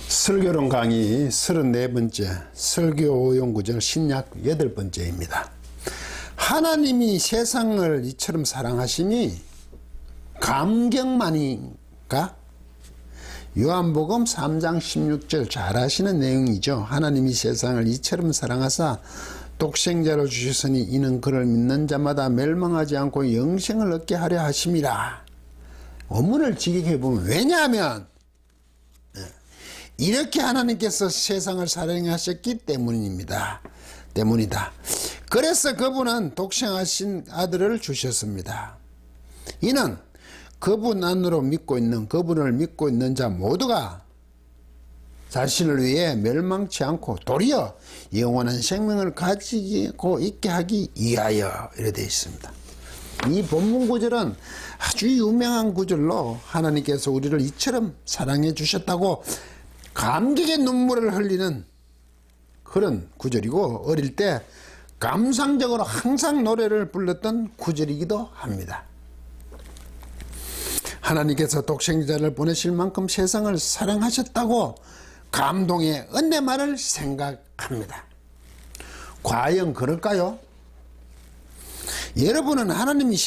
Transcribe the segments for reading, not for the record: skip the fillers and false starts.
설교론 강의 34번째 설교 오용구절 신약 8번째입니다. 하나님이 세상을 이처럼 사랑하시니 감격만인가? 요한복음 3장 16절 잘 아시는 내용이죠. 하나님이 세상을 이처럼 사랑하사 독생자를 주셨으니 이는 그를 믿는 자마다 멸망하지 않고 영생을 얻게 하려 하심이라. 원문을 직역해 보면, 왜냐하면 이렇게 하나님께서 세상을 사랑하셨기 때문이다. 그래서 그분은 독생하신 아들을 주셨습니다. 이는 그분 안으로 그분을 믿고 있는 자 모두가 자신을 위해 멸망치 않고 도리어 영원한 생명을 가지고 있게 하기 위하여, 이렇게 되어 있습니다. 이 본문 구절은 아주 유명한 구절로 하나님께서 우리를 이처럼 사랑해 주셨다고 감격의 눈물을 흘리는 그런 구절이고, 어릴 때 감상적으로 항상 노래를 불렀던 구절이기도 합니다. 하나님께서 독생자를 보내실 만큼 세상을 사랑하셨다고 감동의 은혜만을 생각합니다. 과연 그럴까요? 여러분은 하나님이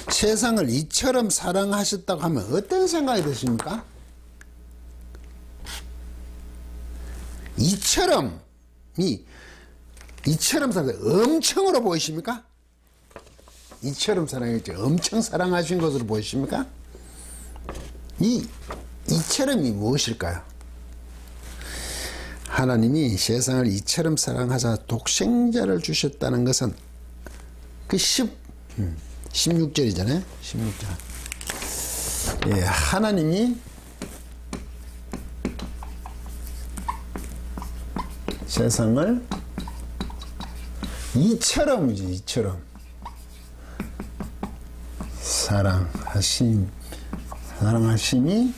세상을 이처럼 사랑하셨다고 하면 어떤 생각이 드십니까? 이처럼 사랑, 엄청으로 보이십니까? 이처럼 사랑했죠. 엄청 사랑하신 것으로 보이십니까? 이처럼이 무엇일까요? 하나님이 세상을 이처럼 사랑하사 독생자를 주셨다는 것은 그 16절이잖아요. 16절. 예, 하나님이 세상을 이처럼 사랑하심이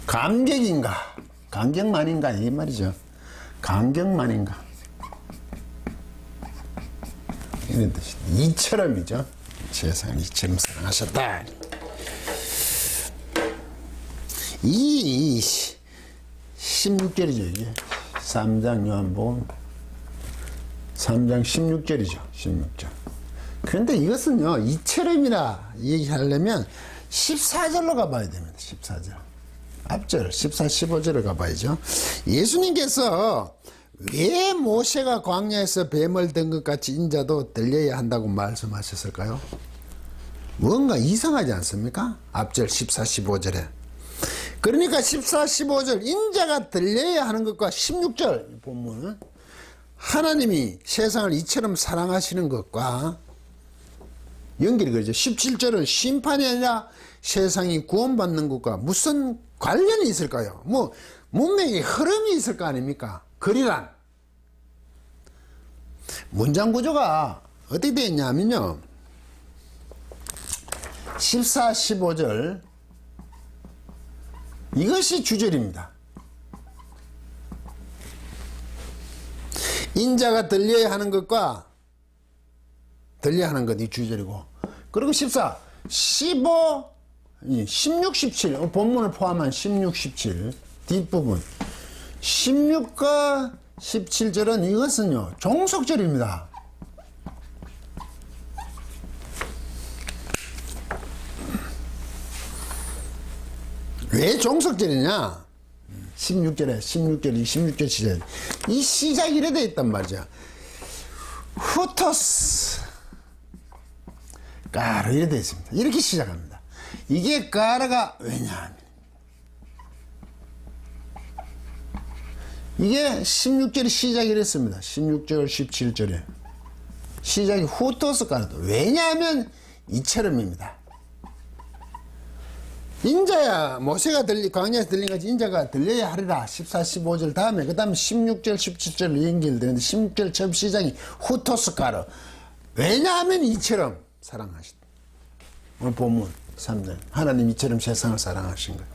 감격인가? 감격만인가? 이 말이죠. 감격만인가? 이런 뜻이 이처럼이죠. 세상을 이처럼 사랑하셨다. 이 16절이죠. 이게 3장 요한복음 3장 16절이죠. 16절. 그런데 이것은요, 이처럼이라 얘기하려면 14절로 가봐야 됩니다. 14절. 앞절 14, 15절을 가봐야죠. 예수님께서 왜 모세가 광야에서 뱀을 든 것 같이 인자도 들려야 한다고 말씀하셨을까요? 뭔가 이상하지 않습니까? 앞절 14, 15절에. 그러니까 14, 15절 인자가 들려야 하는 것과 16절 본문은 하나님이 세상을 이처럼 사랑하시는 것과 연결이 그러죠. 17절은 심판이 아니라 세상이 구원받는 것과 무슨 관련이 있을까요? 뭐 문맥의 흐름이 있을 거 아닙니까? 그리란 문장 구조가 어떻게 되어 있냐면요, 14, 15절 이것이 주절입니다. 인자가 들려야 하는 것과 들려야 하는 것이 주절이고, 그리고 14, 15, 16, 17 본문을 포함한 16, 17 뒷부분 16과 17절은 이것은요 종속절입니다. 왜 종속절이냐? 16절에 16절 시절 이 시작이 이래 되어 있단 말이죠. 후토스 까르 이래 되어 있습니다. 이렇게 시작합니다. 이게 까르가 왜냐하면 이게 16절이 시작이 이랬습니다. 16절 17절에 시작이 후토스 까르도, 왜냐하면 이처럼입니다. 인자야, 모세가 광야에서 들린 것이 인자가 들려야 하리라. 14, 15절 다음에 그 다음에 16절 17절로 연결되는데 16절 처음 시작이 후토스 까르, 왜냐하면 이처럼 사랑하시다. 오늘 본문 3절 하나님 이처럼 세상을 사랑하신 거예요.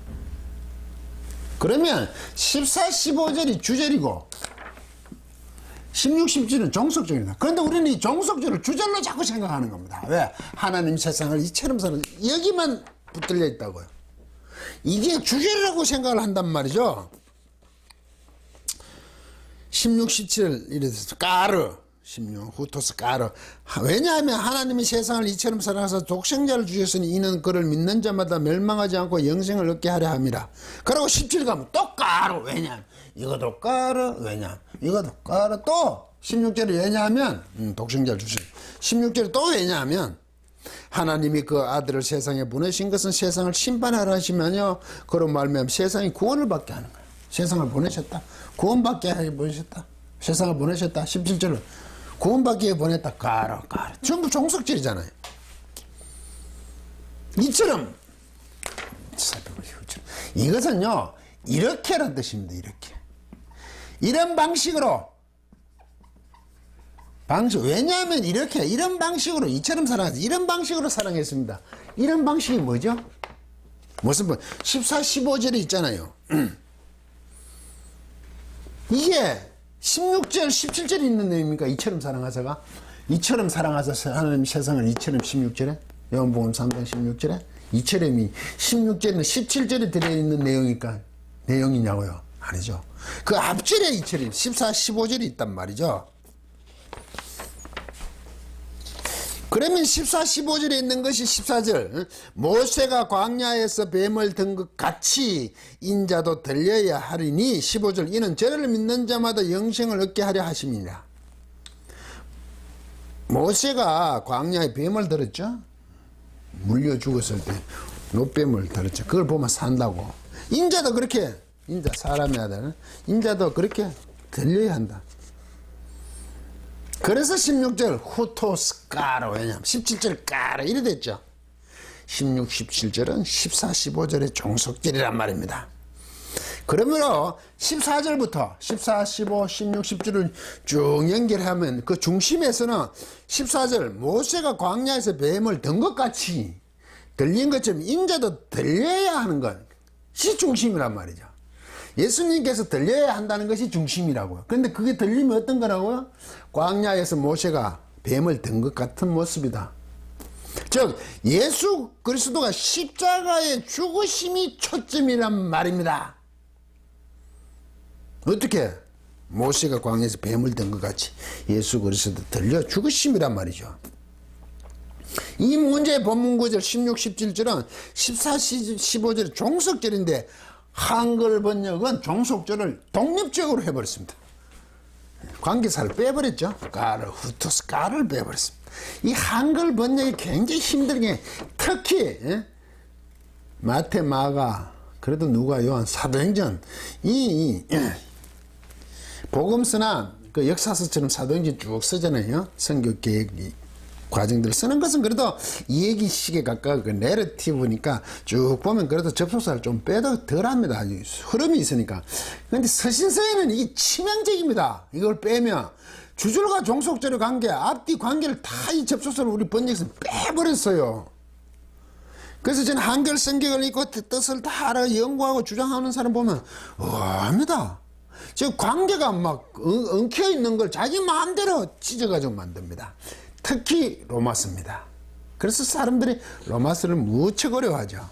그러면 14, 15절이 주절이고 16, 17은 종속절이다. 그런데 우리는 이 종속절을 주절로 자꾸 생각하는 겁니다. 왜? 하나님 세상을 이처럼 사랑, 여기만 붙들려 있다고요. 이게 주제라고 생각을 한단 말이죠. 16, 17 이래서 까르 16 후토스 까르. 왜냐하면 하나님이 세상을 이처럼 사랑하사 독생자를 주셨으니 이는 그를 믿는 자마다 멸망하지 않고 영생을 얻게 하려 함이라. 그리고 17 가면 또 까르. 왜냐하면 이것도 까르. 왜냐하면 이것도 까르. 또 16절에 왜냐하면 독생자를 주신 16절에 또 왜냐하면 하나님이 그 아들을 세상에 보내신 것은 세상을 심판하라 하시면요 그런 말미암아 세상이 구원을 받게 하는 거예요. 세상을 보내셨다. 구원받게 하게 보내셨다. 세상을 보내셨다. 17절은 구원받기 위해 보냈다. 까르. 전부 종속절이잖아요. 이처럼 이것은요 이렇게란 뜻입니다. 이렇게 이런 방식으로 왜냐하면 이렇게 이런 방식으로 이처럼 사랑하지 이런 방식으로 사랑했습니다. 이런 방식이 뭐죠? 무슨 14, 15절에 있잖아요. 이게 16절, 17절에 있는 내용입니까? 이처럼 사랑하사가? 이처럼 사랑하사 하나님 세상을 이처럼 16절에? 요한복음 3장 16절에? 이처럼이 16절에는 17절에 들어있는 내용이냐고요? 아니죠. 그 앞절에 이처럼 14, 15절이 있단 말이죠. 그러면 14, 15절에 있는 것이 14절 모세가 광야에서 뱀을 든 것 같이 인자도 들려야 하리니 15절 이는 저를 믿는 자마다 영생을 얻게 하려 하심이라. 모세가 광야에 뱀을 들었죠. 물려 죽었을 때 노뱀을 들었죠. 그걸 보면 산다고. 인자도 그렇게 인자 사람의 아들은 인자도 그렇게 들려야 한다. 그래서 16절 후토스 까르. 왜냐하면 17절 까르 이래 됐죠. 16, 17절은 14, 15절의 종속절이란 말입니다. 그러므로 14절부터 14, 15, 16, 17을 쭉 연결하면 그 중심에서는 14절 모세가 광야에서 뱀을 든 것 같이 들린 것처럼 인자도 들려야 하는 것이 중심이란 말이죠. 예수님께서 들려야 한다는 것이 중심이라고요. 그런데 그게 들리면 어떤 거라고요? 광야에서 모세가 뱀을 든 것 같은 모습이다. 즉 예수 그리스도가 십자가의 죽으심이 초점이란 말입니다. 어떻게? 모세가 광야에서 뱀을 든 것 같이 예수 그리스도 들려 죽으심이란 말이죠. 이 문제의 본문 구절 16, 17절은 14, 15절의 종속절인데 한글 번역은 종속절을 독립적으로 해버렸습니다. 관계사를 빼버렸죠. 까르, 후토스, 까르를 빼버렸습니다. 이 한글 번역이 굉장히 힘든 게 특히 마태, 마가, 그래도 누가, 요한, 사도행전 이 복음서나 그 역사서처럼 사도행전 쭉 쓰잖아요. 선교 계획 과정들을 쓰는 것은 그래도 이야기식에 가까운 그 내러티브니까 쭉 보면 그래도 접속사를 좀 빼도 덜합니다. 흐름이 있으니까. 그런데 서신서에는 이게 치명적입니다. 이걸 빼면 주절과 종속절의 관계, 앞뒤 관계를 다 이 접속사를 우리 번역에서 빼버렸어요. 그래서 저는 한글 성경을 읽고 뜻을 다 알아 연구하고 주장하는 사람 보면 합니다. 즉 관계가 막 엉켜 있는 걸 자기 마음대로 찢어가지고 만듭니다. 특히 로마서입니다. 그래서 사람들이 로마서를 무척 어려워하죠.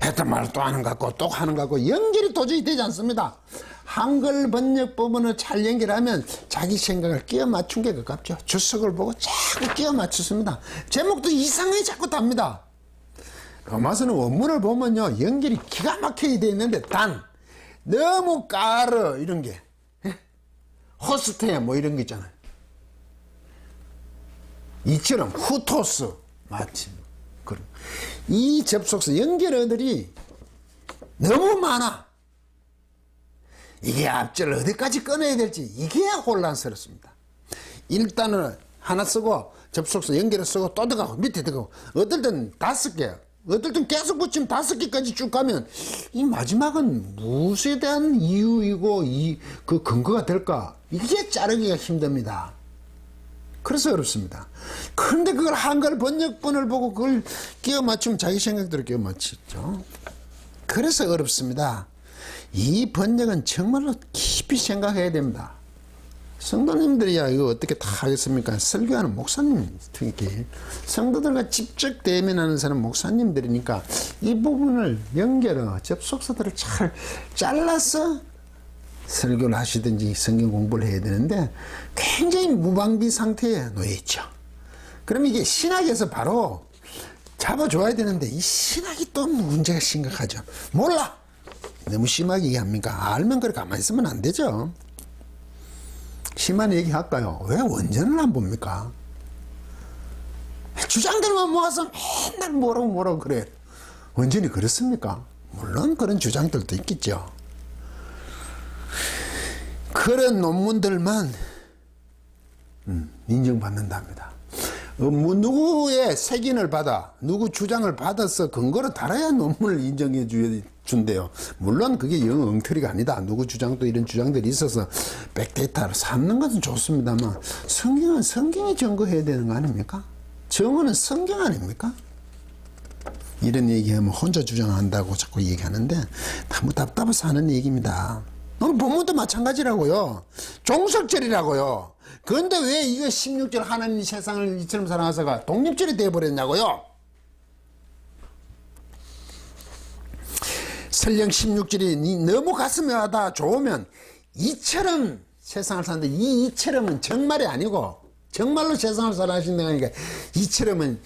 했던 말을 또 하는 것 같고 또 하는 것 같고 연결이 도저히 되지 않습니다. 한글 번역 부분을 잘 연결하면 자기 생각을 끼워 맞춘 게 가깝죠. 주석을 보고 자꾸 끼워 맞췄습니다. 제목도 이상하게 자꾸 답니다. 로마서는 원문을 보면요 연결이 기가 막히게 되어 있는데 단 너무 까르 이런 게 호스테 뭐 이런 게 있잖아요. 이처럼 후토스 마침 그런 이 접속사 연결어들이 너무 많아. 이게 앞절을 어디까지 꺼내야 될지 이게 혼란스럽습니다. 일단은 하나 쓰고 접속사 연결을 쓰고 또 들어가고 밑에 들어가고 어떨 땐 5개 어떨 땐 계속 붙이면 5개까지 쭉 가면 이 마지막은 무엇에 대한 이유이고 그 근거가 될까 이게 자르기가 힘듭니다. 그래서 어렵습니다. 그런데 그걸 한글 번역본을 보고 그걸 끼워 맞추면 자기 생각대로 끼워 맞추죠. 그래서 어렵습니다. 이 번역은 정말로 깊이 생각해야 됩니다. 성도님들이야 이거 어떻게 다 하겠습니까? 설교하는 목사님, 특히 성도들과 직접 대면하는 사람 목사님들이니까 이 부분을 접속사들을 잘 잘라서 설교를 하시든지 성경 공부를 해야 되는데 굉장히 무방비 상태에 놓여 있죠. 그럼 이게 신학에서 바로 잡아줘야 되는데 이 신학이 또 문제가 심각하죠. 몰라! 너무 심하게 얘기합니까? 알면 그렇게 가만히 있으면 안 되죠. 심한 얘기 할까요? 왜 원전을 안 봅니까? 주장들만 모아서 맨날 뭐라고 그래. 원전이 그렇습니까? 물론 그런 주장들도 있겠죠. 그런 논문들만 인정받는답니다. 누구의 색인을 받아, 누구 주장을 받아서 근거를 달아야 논문을 인정해 준대요. 물론 그게 영 엉터리가 아니다. 누구 주장도 이런 주장들이 있어서 백데이터를 삼는 것은 좋습니다만 성경은 성경이 증거해야 되는 거 아닙니까? 정언은 성경 아닙니까? 이런 얘기하면 혼자 주장한다고 자꾸 얘기하는데 너무 답답해서 하는 얘기입니다. 오늘 본문도 마찬가지라고요. 종속절이라고요. 그런데 왜 이거 16절 하나님이 세상을 이처럼 사랑하사가 독립절이 되어버렸냐고요. 설령 16절이 너무 가슴에 와다 좋으면 이처럼 세상을 사는데 이 이처럼은 정말이 아니고 정말로 세상을 살아하신다고 하니까 이처럼은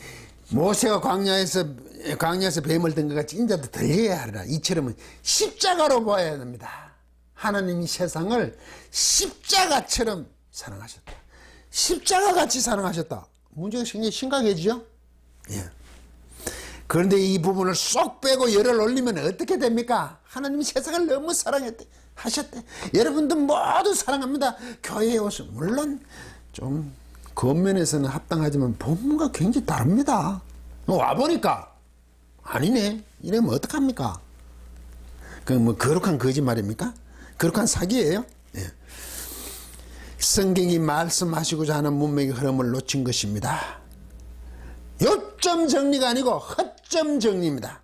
모세가 광야에서 뱀을 든 것 같이 인자도 들려야 하리라. 이처럼은 십자가로 봐야 됩니다. 하나님이 세상을 십자가처럼 사랑하셨다. 십자가같이 사랑하셨다. 문제가 굉장히 심각해지죠? 예. 그런데 이 부분을 쏙 빼고 열을 올리면 어떻게 됩니까? 하나님이 세상을 너무 사랑했대. 하셨대. 여러분들 모두 사랑합니다. 교회에 오셔. 물론 좀 겉면에서는 합당하지만 본문과 굉장히 다릅니다. 와보니까 아니네. 이러면 어떡합니까? 그 뭐 거룩한 거짓말입니까? 거룩한 사기예요? 예. 성경이 말씀하시고자 하는 문맥의 흐름을 놓친 것입니다. 요점 정리가 아니고 허점 정리입니다.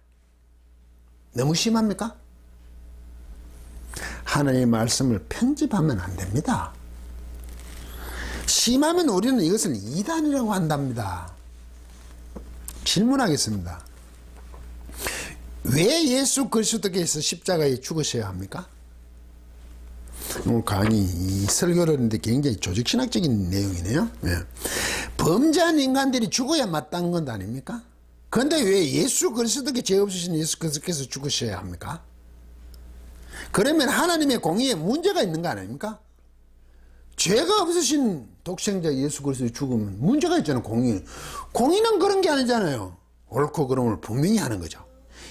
너무 심합니까? 하나님의 말씀을 편집하면 안 됩니다. 심하면 우리는 이것을 이단이라고 한답니다. 질문하겠습니다. 왜 예수 그리스도께서 십자가에 죽으셔야 합니까? 강의, 이 설교를 하는데 굉장히 조직신학적인 내용이네요. 네. 범죄한 인간들이 죽어야 마땅한 건 아닙니까? 그런데 왜 예수 그리스도께 죄 없으신 예수 그리스도께서 죽으셔야 합니까? 그러면 하나님의 공의에 문제가 있는 거 아닙니까? 죄가 없으신 독생자 예수 그리스도 죽으면 문제가 있잖아요. 공의는 그런 게 아니잖아요. 옳고 그름을 분명히 하는 거죠.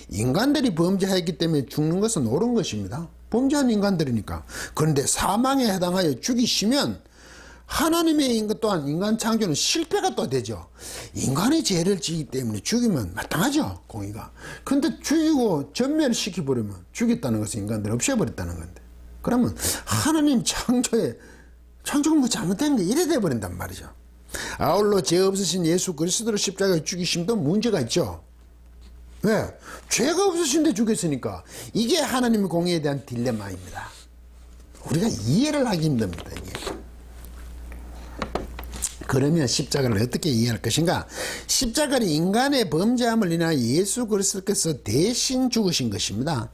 인간들이 범죄했기 때문에 죽는 것은 옳은 것입니다. 범죄한 인간들이니까. 그런데 사망에 해당하여 죽이시면 하나님의 인간 또한 인간 창조는 실패가 또 되죠. 인간의 죄를 지기 때문에 죽이면 마땅하죠. 공의가. 그런데 죽이고 전멸시켜버리면 죽였다는 것은 인간들을 없애버렸다는 건데. 그러면 하나님 창조가 뭐 잘못된 게 이래 돼버린단 말이죠. 아울러 죄 없으신 예수 그리스도를 십자가에 죽이심도 문제가 있죠. 왜? 죄가 없으신데 죽였으니까. 이게 하나님의 공의에 대한 딜레마입니다. 우리가 이해를 하기 힘듭니다. 이게. 그러면 십자가를 어떻게 이해할 것인가? 십자가는 인간의 범죄함을 인하여 예수 그리스도께서 대신 죽으신 것입니다.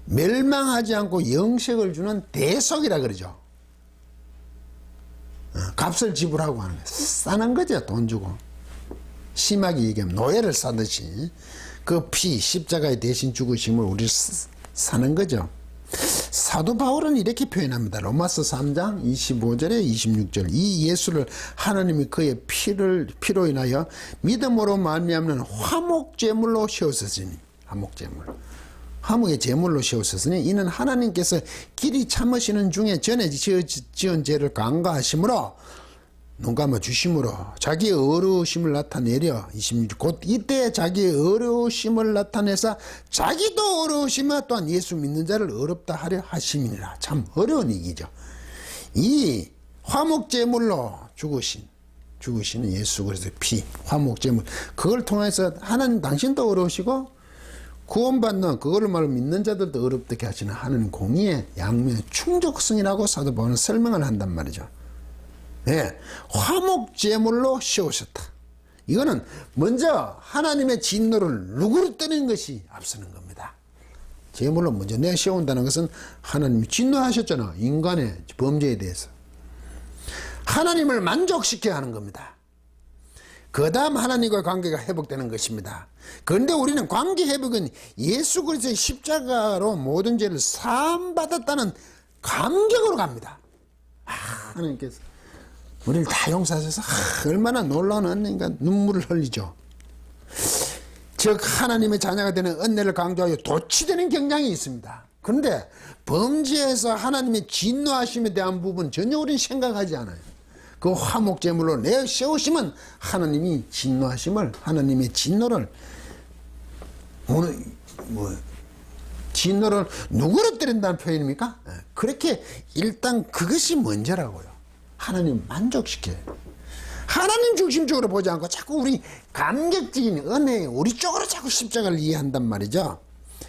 멸망하지 않고 영생을 주는 대속이라 그러죠. 값을 지불하고 하는 거예요. 싸는 거죠. 돈 주고. 심하게 얘기하면 노예를 사듯이 그 피 십자가에 대신 죽으심을 우리 사는 거죠. 사도 바울은 이렇게 표현합니다. 로마서 3장 25절에 26절. 이 예수를 하나님이 그의 피로 인하여 믿음으로 말미암는 화목제물로 세우셨으니, 화목의 제물로 세우셨으니 이는 하나님께서 길이 참으시는 중에 전에 지은 죄를 간과하심으로 눈 감아 주심으로 자기의 어려우심을 나타내려 26, 곧 이때 자기의 어려우심을 나타내사 자기도 어려우시며 또한 예수 믿는 자를 어렵다 하려 하심이니라. 참 어려운 얘기죠. 이 화목제물로 죽으시는 예수 그리스도의 피, 화목제물, 그걸 통해서 하나님 당신도 어려우시고 구원받는 그거를 말로 믿는 자들도 어렵게 하시는 하는 공의의 양면의 충족성이라고 사도 바울은 설명을 한단 말이죠. 예, 화목제물로 세우셨다. 이거는 먼저 하나님의 진노를 누그러뜨리는 것이 앞서는 겁니다. 제물로 먼저 내가 세운다는 것은 하나님이 진노하셨잖아. 인간의 범죄에 대해서. 하나님을 만족시켜야 하는 겁니다. 그 다음 하나님과 관계가 회복되는 것입니다. 그런데 우리는 관계 회복은 예수 그리스도의 십자가로 모든 죄를 사함받았다는 감격으로 갑니다. 하나님께서 우리를 다 용서하셔서 얼마나 놀라운 은혜인가 눈물을 흘리죠. 즉 하나님의 자녀가 되는 은혜를 강조하여 도취되는 경향이 있습니다. 그런데 범죄에서 하나님의 진노하심에 대한 부분 전혀 우리는 생각하지 않아요. 그 화목제물로 내 세우시면 하나님이 진노하심을, 하나님의 진노를 진노를 누그러뜨린다는 표현입니까? 그렇게 일단 그것이 먼저라고요. 하나님 만족시켜요. 하나님 중심적으로 보지 않고 자꾸 우리 감격적인 은혜에 우리 쪽으로 자꾸 십자가를 이해한단 말이죠.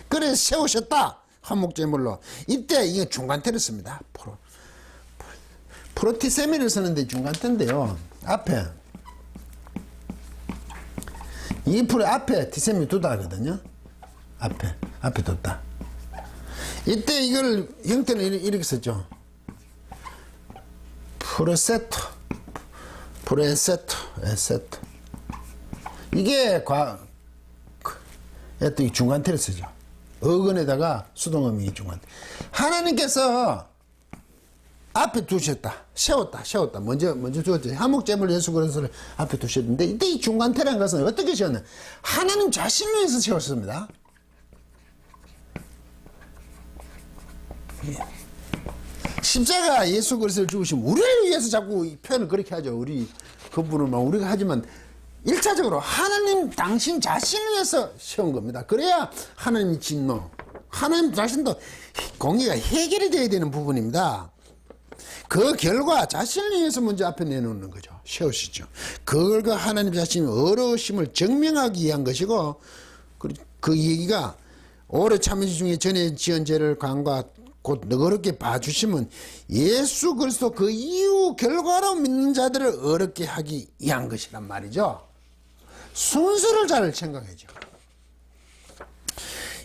그래서 세우셨다. 화목제물로. 이때 이게 중간태를 씁니다. 프로티세미를 쓰는데 중간태인데요. 앞에 이 풀 앞에 티세미 두다 하거든요. 앞에 뒀다. 이때 이걸 형태는 이렇게 썼죠. 에세토. 이게 중간태를 쓰죠. 어근에다가 수동음이 중간태. 하나님께서 앞에 두셨다. 세웠다. 먼저 두었죠. 화목제물 예수 그리스도를 앞에 두셨는데 이때 이 중간태라는 것은 어떻게 세웠냐? 하나님 자신을 위해서 세웠습니다. 십자가 예수 그리스도를 죽으시면 우리를 위해서 자꾸 이 표현을 그렇게 하죠. 그분을 우리가 하지만 1차적으로 하나님 당신 자신을 위해서 세운 겁니다. 그래야 하나님 진노, 하나님 자신도 공의가 해결이 돼야 되는 부분입니다. 그 결과 자신을 위해서 먼저 앞에 내놓는 거죠. 세우시죠. 그걸 하나님 자신의 어려우심을 증명하기 위한 것이고, 그 얘기가 오래 참으시 중에 전에 지은 죄를 강과 곧 너그럽게 봐주시면 예수 그리스도 그 이후 결과로 믿는 자들을 어렵게 하기 위한 것이란 말이죠. 순서를 잘 생각해야죠.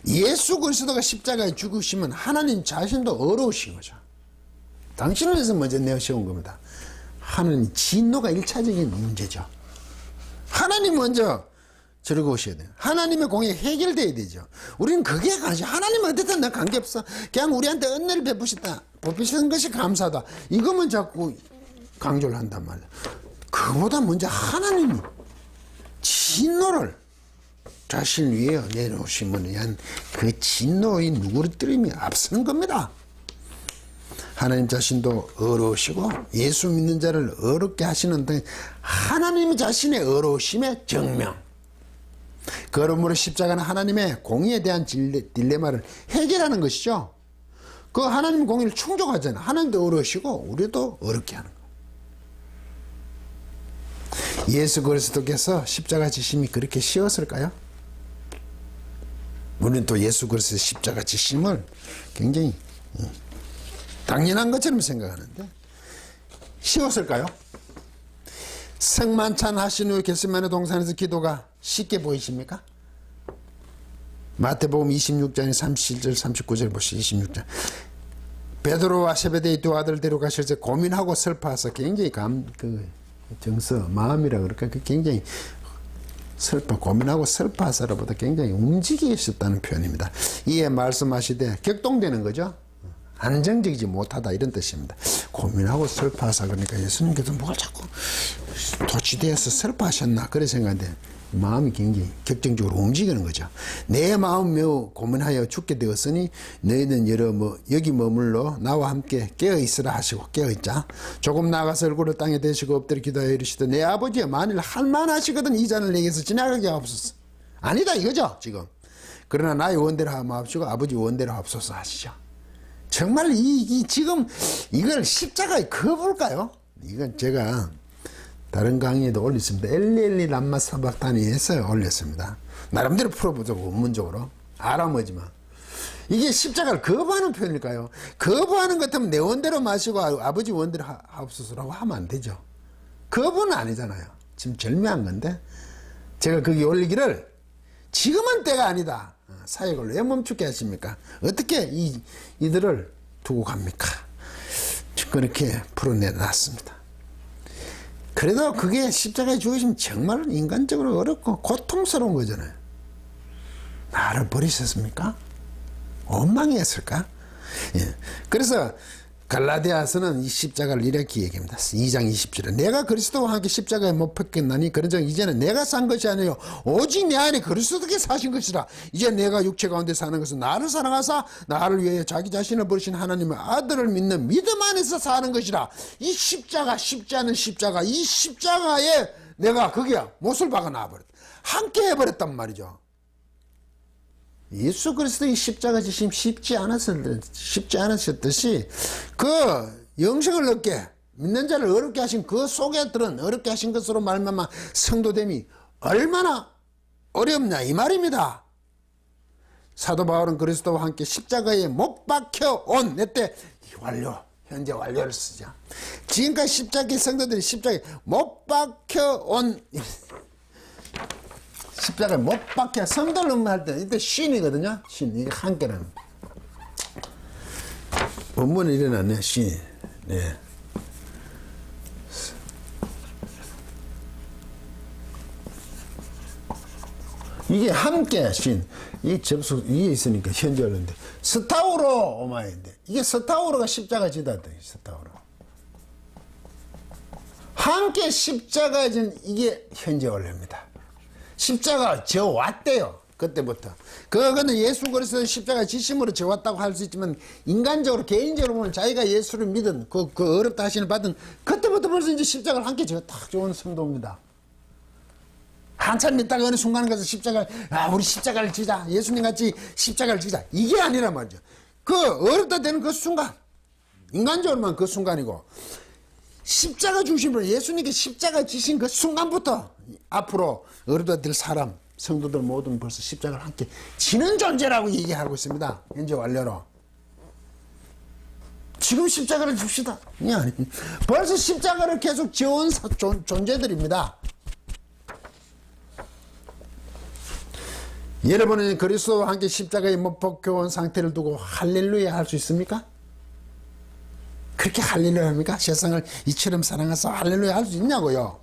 예수 그리스도가 십자가에 죽으시면 하나님 자신도 어려우신 거죠. 당신을 위해서 먼저 내세운 겁니다. 하나님 진노가 1차적인 문제죠. 하나님 먼저 즐거우셔야 돼요. 하나님의 공이 해결돼야 되죠. 우리는 그게 관심. 하나님은 어쨌든 나 관계없어. 그냥 우리한테 은혜를 베푸시는 것이 감사다. 이것만 자꾸 강조를 한단 말이야. 그보다 먼저 하나님이 진노를 자신을 위해 내놓으심을 위한 그 진노의 누그러뜨림이 앞서는 겁니다. 하나님 자신도 어려우시고 예수 믿는 자를 어렵게 하시는 등 하나님 자신의 어려우심의 증명. 그러므로 십자가는 하나님의 공의에 대한 딜레마를 해결하는 것이죠. 그 하나님 공의를 충족하잖아요. 하나님도 어려우시고 우리도 어렵게 하는 거예요. 예수 그리스도께서 십자가 지심이 그렇게 쉬웠을까요? 우리는 또 예수 그리스도의 십자가 지심을 굉장히 당연한 것처럼 생각하는데 쉬웠을까요? 성만찬 하신 후 겟세마네 동산에서 기도가 쉽게 보이십니까? 마태복음 26장의 37절 39절 보시죠. 26장 베드로와 세베대의 두 아들 데려가실 때 고민하고 슬퍼해서 굉장히 마음이라 그럴까 굉장히 고민하고 슬퍼하사라보다 굉장히 움직이셨다는 표현입니다. 이에 말씀하시되 격동되는 거죠. 안정적이지 못하다 이런 뜻입니다. 고민하고 슬퍼하사 그러니까 예수님께서 뭐가 자꾸 도취되어서 슬퍼하셨나 그래 생각하는데 마음이 굉장히 격정적으로 움직이는 거죠. 내 마음 매우 고민하여 죽게 되었으니 너희는 여기 머물러 나와 함께 깨어있으라 하시고 깨어있자. 조금 나가서 얼굴을 땅에 대시고 엎드려 기도하여 이르시되 내 아버지여 만일 할만하시거든 이 잔을 내게서 지나가게 하옵소서. 아니다 이거죠 지금. 그러나 나의 원대로 하옵시고 아버지 원대로 하옵소서 하시죠. 정말 지금 이걸 십자가에 그어볼까요? 이건 제가 다른 강의에도 올렸습니다. 엘리엘리 람마 사박다니에서 올렸습니다. 나름대로 풀어보자고 원문적으로 아람어지만 이게 십자가를 거부하는 표현일까요? 거부하는 것 같으면 내 원대로 마시고 아버지 원대로 하옵소서라고 하면 안 되죠. 거부는 아니잖아요. 지금 절묘한 건데 제가 거기 올리기를 지금은 때가 아니다. 사역을 왜 멈추게 하십니까? 어떻게 이들을 두고 갑니까? 그렇게 풀어내놨습니다. 그래도 그게 십자가에 죽으시면 정말 인간적으로 어렵고 고통스러운 거잖아요. 나를 버리셨습니까? 원망했을까? 예. 그래서 갈라디아서는 이 십자가를 이렇게 얘기합니다. 2장 20절에 내가 그리스도와 함께 십자가에 못 박혔나니 그런즉 이제는 내가 산 것이 아니요 오직 내 안에 그리스도께 사신 것이라. 이제 내가 육체 가운데 사는 것은 나를 사랑하사 나를 위해 자기 자신을 버리신 하나님의 아들을 믿는 믿음 안에서 사는 것이라. 이 십자가, 쉽지 않은 십자가, 이 십자가에 내가 거기야 못을 박아 놔버렸다. 함께 해버렸단 말이죠. 예수 그리스도의 십자가 지심 쉽지 않으셨듯이 그 영생을 얻게 믿는 자를 어렵게 하신 그 속에 들은 어렵게 하신 것으로 말미암아 성도됨이 얼마나 어렵냐 이 말입니다. 사도 바울은 그리스도와 함께 십자가에 못 박혀 온 내 때 완료 현재 완료를 쓰죠. 지금까지 십자가의 성도들이 십자가에 못 박혀 온 십자가에 못 박혀 성도를 할 때 이때 쉰이거든요. 쉰 이게 한계는 원문에 일어났네. 쉰. 네. 이게 함께 쉰. 이 접속 이게 있으니까 현재 언어인데 스타우로 오마인데 이게 스타우로가 십자가 지다다. 스타우로. 함께 십자가 진 이게 현재 원래입니다. 십자가 져 왔대요. 그때부터. 그거는 예수 그리스도 십자가 지심으로 져 왔다고 할 수 있지만 인간적으로 개인적으로 보면 자기가 예수를 믿은 그 어렵다 하시는 받은 그때부터 벌써 이제 십자가를 함께 져 딱 좋은 성도입니다. 한참 있다가 어느 순간 가서 십자가를 우리 십자가를 지자 예수님 같이 십자가를 지자 이게 아니란 말이죠. 그 어렵다 되는 그 순간 인간적으로만 그 순간이고 십자가 중심으로 예수님께 십자가 지신 그 순간부터 앞으로 어렵다 될 사람 성도들 모두는 벌써 십자가를 함께 지는 존재라고 얘기하고 있습니다. 현재 완료로. 지금 십자가를 줍시다. 아니 벌써 십자가를 계속 지어온 존재들입니다. 여러분은 그리스도와 함께 십자가에 못 박혀온 상태를 두고 할렐루야 할 수 있습니까? 그렇게 할렐루야 합니까? 세상을 이처럼 사랑해서 할렐루야 할 수 있냐고요?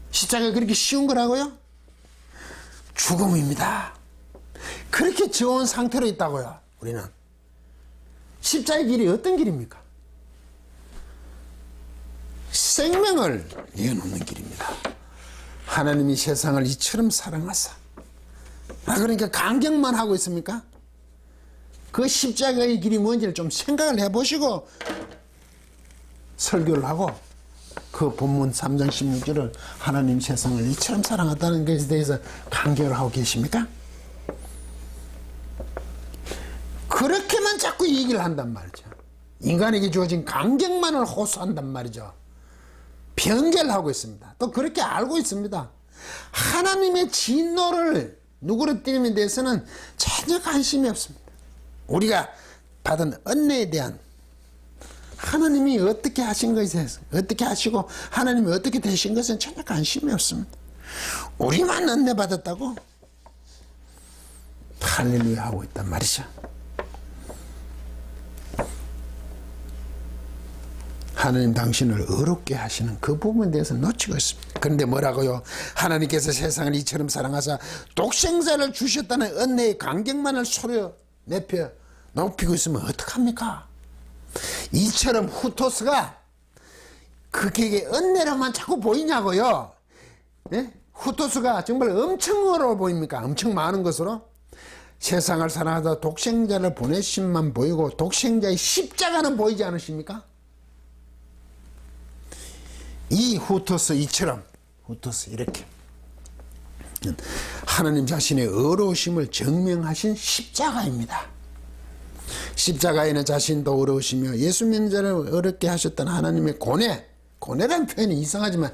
십자가가 그렇게 쉬운 거라고요? 죽음입니다. 그렇게 지어온 상태로 있다고요. 우리는 십자가의 길이 어떤 길입니까? 생명을 내어놓는 길입니다. 하나님이 세상을 이처럼 사랑하사. 그러니까 간격만 하고 있습니까? 그 십자가의 길이 뭔지를 좀 생각을 해보시고 설교를 하고 그 본문 3장 16절을 하나님 세상을 이처럼 사랑하다는 것에 대해서 간격을 하고 계십니까? 그렇게만 자꾸 얘기를 한단 말이죠. 인간에게 주어진 간격만을 호소한단 말이죠. 변개를 하고 있습니다. 또 그렇게 알고 있습니다. 하나님의 진노를 누그러뜨림에 대해서는 전혀 관심이 없습니다. 우리가 받은 은혜에 대한 하나님이 어떻게 하신 것에 대해서 어떻게 하시고 하나님이 어떻게 되신 것은 전혀 관심이 없습니다. 우리만 은혜 받았다고 할렐루야 하고 있단 말이죠. 하나님 당신을 어렵게 하시는 그 부분에 대해서 놓치고 있습니다. 그런데 뭐라고요? 하나님께서 세상을 이처럼 사랑하사 독생자를 주셨다는 은혜의 간격만을 소려 내펴 높이고 있으면 어떡합니까? 이처럼 후토스가 그게 은혜로만 자꾸 보이냐고요? 예? 후토스가 정말 엄청 어려워 보입니까? 엄청 많은 것으로? 세상을 사랑하다 독생자를 보내심만 보이고 독생자의 십자가는 보이지 않으십니까? 이 후토스 이처럼 후토스 이렇게 하나님 자신의 어려우심을 증명하신 십자가입니다. 십자가에는 자신도 어려우시며 예수 믿는 자를 어렵게 하셨다는 하나님의 고뇌라는 표현이 이상하지만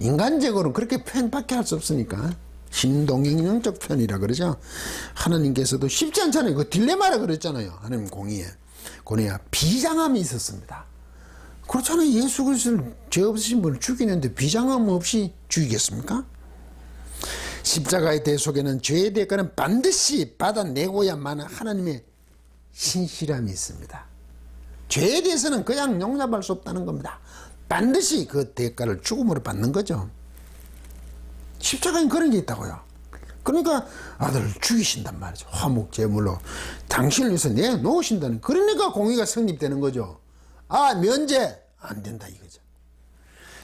인간적으로는 그렇게 표현밖에 할 수 없으니까 신동경적 편이라 그러죠. 하나님께서도 쉽지 않잖아요. 그 딜레마라 그랬잖아요. 하나님 공의에 비장함이 있었습니다. 그렇잖아요. 예수 그리스도를 죄 없으신 분을 죽이는데 비장함 없이 죽이겠습니까? 십자가의 대속에는 죄의 대가는 반드시 받아내고야만 하나님의 신실함이 있습니다. 죄에 대해서는 그냥 용납할 수 없다는 겁니다. 반드시 그 대가를 죽음으로 받는 거죠. 십자가엔 그런 게 있다고요. 그러니까 아들을 죽이신단 말이죠. 화목 제물로 당신을 위해서 내놓으신다는, 그러니까 공의가 성립되는 거죠. 면제 안 된다 이거죠.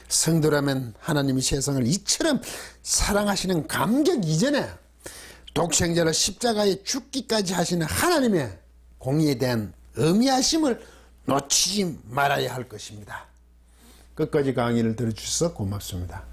성도라면 하나님이 세상을 이처럼 사랑하시는 감격 이전에 독생자를 십자가에 죽기까지 하시는 하나님의 공의에 대한 의미하심을 놓치지 말아야 할 것입니다. 끝까지 강의를 들어주셔서 고맙습니다.